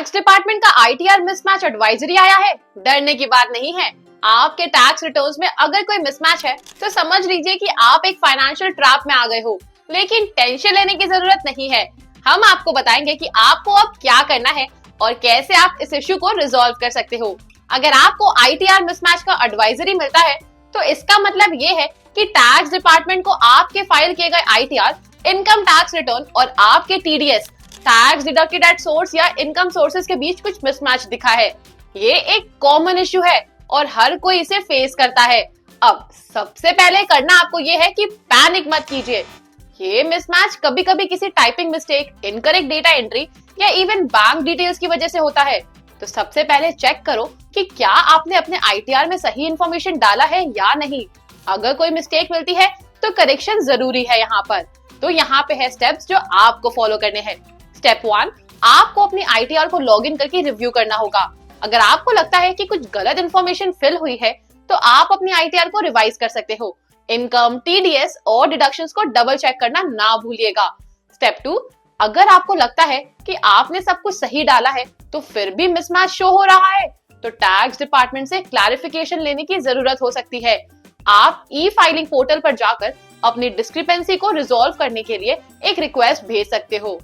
Tax department का ITR mismatch advisory आया है। डरने की बात नहीं है। आपके टैक्स रिटर्न्स में अगर कोई मिसमैच है तो समझ लीजिए कि आप एक फाइनेंशियल ट्रैप में आ गए हो, लेकिन टेंशन लेने की जरूरत नहीं है। हम आपको बताएंगे कि आपको अब क्या करना है और कैसे आप इस इश्यू को रिजॉल्व कर सकते हो। अगर आपको आईटीआर मिसमैच का एडवाइजरी मिलता है तो इसका मतलब ये है कि टैक्स डिपार्टमेंट को आपके फाइल किए गए आईटीआर, इनकम टैक्स रिटर्न और आपके TDS, tax deducted at source या इनकम सोर्सेज के बीच कुछ मिसमैच दिखा है। ये एक कॉमन इश्यू है और हर कोई इसे फेस करता है। अब सबसे पहले करना आपको ये है कि पैनिक मत कीजिए। ये मिसमैच कभी कभी किसी typing mistake, incorrect data entry या इवन बैंक डिटेल्स की वजह से होता है। तो सबसे पहले चेक करो कि क्या आपने अपने आईटीआर में सही इंफॉर्मेशन डाला है या नहीं। अगर कोई मिस्टेक मिलती है तो करेक्शन जरूरी है यहाँ पर। तो यहाँ पे है स्टेप्स जो आपको फॉलो करने हैं। स्टेप 1, आपको अपनी आईटीआर को लॉगिन करके रिव्यू करना होगा। अगर आपको लगता है कि कुछ गलत इंफॉर्मेशन फिल हुई है तो आप अपनी आईटीआर को रिवाइज कर सकते हो। इनकम, टीडीएस और डिडक्शंस को डबल चेक करना ना भूलिएगा। स्टेप 2, अगर आपको लगता है कि आपने सब कुछ सही डाला है तो फिर भी मिसमैच शो हो रहा है तो टैक्स डिपार्टमेंट से क्लैरिफिकेशन लेने की जरूरत हो सकती है। आप ई फाइलिंग पोर्टल पर जाकर अपनी डिस्क्रिपेंसी को रिजॉल्व करने के लिए एक रिक्वेस्ट भेज सकते हो।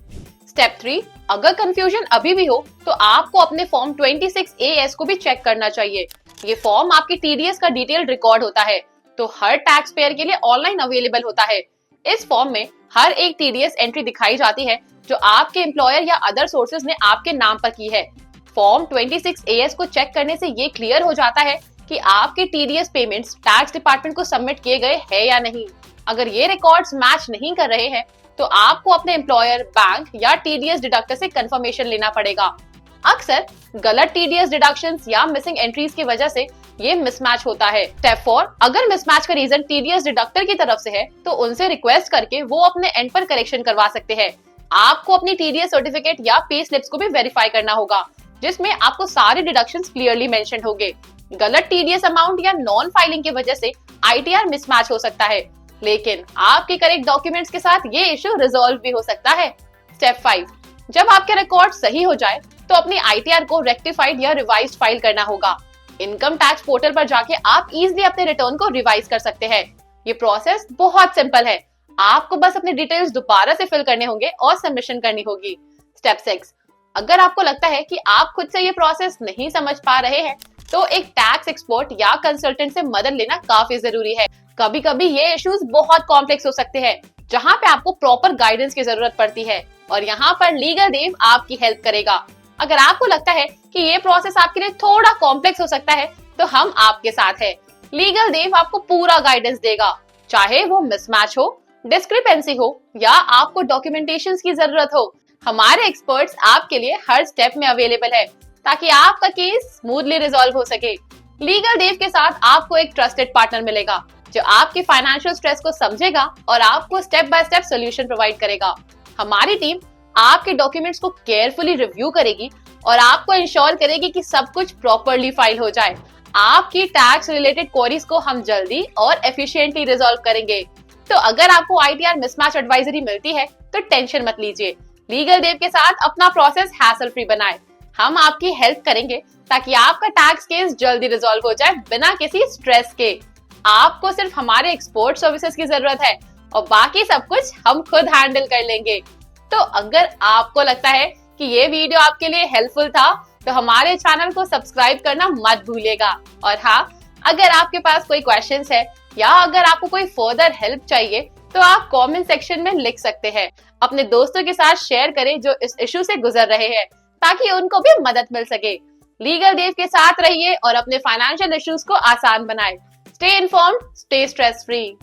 स्टेप 3, अगर कंफ्यूजन अभी भी हो तो आपको अपने फॉर्म 26AS को भी चेक करना चाहिए। ये फॉर्म आपकी टीडीएस का डिटेल्ड रिकॉर्ड होता है, तो हर टैक्स पेयर के लिए ऑनलाइन अवेलेबल होता है। इस फॉर्म में हर एक टीडीएस एंट्री दिखाई जाती है जो आपके एम्प्लॉयर या अदर सोर्सेज ने आपके नाम पर की है। फॉर्म 26AS को चेक करने से ये क्लियर हो जाता है कि आपके टीडीएस पेमेंट्स टैक्स डिपार्टमेंट को सबमिट किए गए हैं या नहीं। अगर ये रिकॉर्ड्स मैच नहीं कर रहे हैं तो आपको अपने एम्प्लॉयर, बैंक या टीडीएस डिडक्टर से कंफर्मेशन लेना पड़ेगा। अक्सर गलत टीडीएस डिडक्शंस या मिसिंग एंट्रीज की वजह से ये मिसमैच होता है। स्टेप 4, अगर मिसमैच का रीजन टीडीएस डिडक्टर की तरफ से है तो उनसे रिक्वेस्ट करके वो अपने एंड पर करेक्शन करवा सकते हैं। आपको अपनी टीडीएस सर्टिफिकेट या पे स्लिप्स को भी वेरीफाई करना होगा, जिसमें आपको सारे डिडक्शंस क्लियरली मेंशन होंगे। गलत टीडीएस अमाउंट या नॉन फाइलिंग की वजह से आईटीआर मिसमैच हो सकता है, लेकिन आपके करेक्ट डॉक्यूमेंट्स के साथ ये इश्यू रिजॉल्व भी हो सकता है। स्टेप 5, जब आपके रिकॉर्ड सही हो जाए तो अपनी आईटीआर को रेक्टिफाइड या रिवाइज्ड फाइल करना होगा। इनकम टैक्स पोर्टल पर जाके आप इजीली अपने रिटर्न को रिवाइज कर सकते हैं। ये प्रोसेस बहुत सिंपल है। आपको बस अपने डिटेल्स दोबारा से फिल करने होंगे और सबमिशन करनी होगी। स्टेप 6, अगर आपको लगता है कि आप खुद से ये प्रोसेस नहीं समझ पा रहे हैं तो एक टैक्स एक्सपर्ट या कंसल्टेंट से मदद लेना काफी जरूरी है। कभी कभी ये इश्यूज बहुत कॉम्प्लेक्स हो सकते हैं, जहाँ पे आपको प्रॉपर गाइडेंस की जरूरत पड़ती है और यहाँ पर लीगल देव आपकी हेल्प करेगा। अगर आपको लगता है कि ये प्रोसेस आपके लिए थोड़ा कॉम्प्लेक्स हो सकता है तो हम आपके साथ हैं। लीगल देव आपको पूरा गाइडेंस देगा, चाहे वो मिसमैच हो, डिस्क्रिपेंसी हो या आपको डॉक्यूमेंटेशन की जरूरत हो। हमारे एक्सपर्ट्स आपके लिए हर स्टेप में अवेलेबल है ताकि आपका केस स्मूथली रिजॉल्व हो सके। लीगल देव के साथ आपको एक ट्रस्टेड पार्टनर मिलेगा जो आपके फाइनेंशियल स्ट्रेस को समझेगा और आपको step by step solution provide करेगा। हमारी टीम आपके डॉक्यूमेंट्स को केयरफुली रिव्यू करेगी और आपको इंश्योर करेगी कि सब कुछ प्रॉपर्ली फाइल हो जाए। आपकी टैक्स रिलेटेड क्वेरीज को हम जल्दी और एफिशिएंटली रिजॉल्व करेंगे। तो अगर आपको आईटीआर मिसमैच एडवाइजरी मिलती है तो टेंशन मत लीजिए। लीगल देव के साथ अपना प्रोसेस हैसल फ्री बनाएं। हम आपकी हेल्प करेंगे ताकि आपका टैक्स केस जल्दी रिजॉल्व हो जाए बिना किसी स्ट्रेस के। आपको सिर्फ हमारे एक्सपर्ट सर्विसेज की जरूरत है और बाकी सब कुछ हम खुद हैंडल कर लेंगे। तो अगर आपको लगता है कि ये वीडियो आपके लिए हेल्पफुल था तो हमारे चैनल को सब्सक्राइब करना मत भूलिएगा। और हाँ, अगर आपके पास कोई क्वेश्चंस है या अगर आपको कोई फर्दर हेल्प चाहिए तो आप कमेंट सेक्शन में लिख सकते हैं। अपने दोस्तों के साथ शेयर करें जो इस इशू से गुजर रहे हैं ताकि उनको भी मदद मिल सके। लीगल देव के साथ रहिए और अपने फाइनेंशियल इश्यूज को आसान बनाएं। Stay informed, stay stress free.